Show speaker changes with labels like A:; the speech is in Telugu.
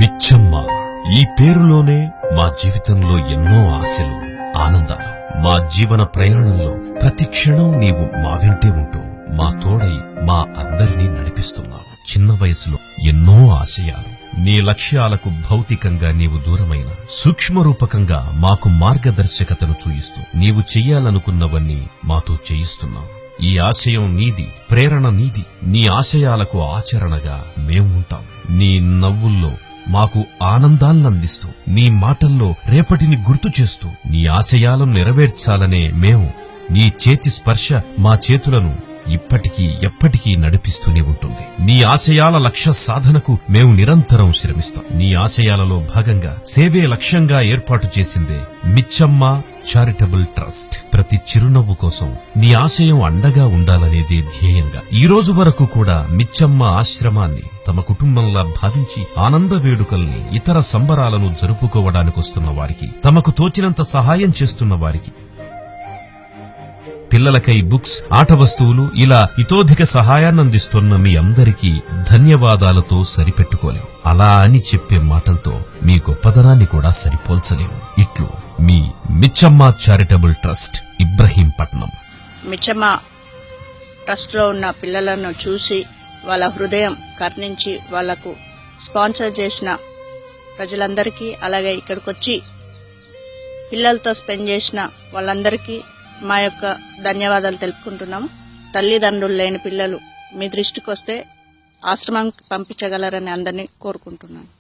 A: మిచ్చమ్మ, ఈ పేరులోనే మా జీవితంలో ఎన్నో ఆశలు, ఆనందాలు. మా జీవన ప్రయాణంలో ప్రతి క్షణం నీవు మా వెంటే ఉంటూ మా తోడై మా అందరినీ నడిపిస్తున్నావు. చిన్న వయసులో ఎన్నో ఆశయాలు, నీ లక్ష్యాలకు భౌతికంగా నీవు దూరమైన సూక్ష్మరూపకంగా మాకు మార్గదర్శకతను చూయిస్తూ నీవు చెయ్యాలనుకున్నవన్నీ మాతో చేయిస్తున్నావు. ఈ ఆశయం నీది, ప్రేరణ నీది. నీ ఆశయాలకు ఆచరణగా మేము ఉంటాం. నీ నవ్వుల్లో మాకు ఆనందాన్నందిస్తూ, నీ మాటల్లో రేపటిని గుర్తు చేస్తూ, నీ ఆశయాలను నెరవేర్చాలనే మేము నీ చేతి స్పర్శ మా చేతులను ఇప్పటికీ ఎప్పటికీ నడిపిస్తూనే ఉంటుంది. నీ ఆశయాల లక్ష్య సాధనకు మేము నిరంతరం శ్రమిస్తాం. నీ ఆశయాలలో భాగంగా సేవే లక్ష్యంగా ఏర్పాటు చేసిందే మిచ్చమ్మ చారిటబుల్ ట్రస్ట్. ప్రతి చిరునవ్వు కోసం నీ ఆశయం అండగా ఉండాలనేదే ధ్యేయంగా ఈ రోజు వరకు కూడా మిచ్చమ్మ ఆశ్రమాన్ని తమ కుటుంబంలా భావించి ఆనంద వేడుకల్ని, ఇతర సంబరాలను జరుపుకోవడానికొస్తున్న వారికి, తమకు తోచినంత సహాయం చేస్తున్న వారికి, పిల్లలకై బుక్స్, ఆట వస్తువులు, ఇలా ఇతోధిక సహాయాన్నందిస్తున్న మీ అందరికీ ధన్యవాదాలతో సరిపెట్టుకోలేం. అలా అని చెప్పే మాటలతో మీ గొప్పదనాన్ని కూడా సరిపోల్చలేము. ఇట్లు మీ మిచ్చమ్మ చారిటబుల్ ట్రస్ట్, ఇబ్రహీంపట్నం.
B: మిచ్చమ్మ ట్రస్ట్ లో ఉన్న పిల్లలను చూసి వాళ్ళ హృదయం కర్ణించి వాళ్లకు స్పాన్సర్ చేసిన ప్రజలందరికీ, అలాగే ఇక్కడికొచ్చి పిల్లలతో స్పెండ్ చేసిన వాళ్ళందరికీ మా యొక్క ధన్యవాదాలు తెలుపుకుంటున్నాము. తల్లిదండ్రులు లేని పిల్లలు మీ దృష్టికి వస్తే ఆశ్రమం పంపించగలరని అందరినీ కోరుకుంటున్నాను.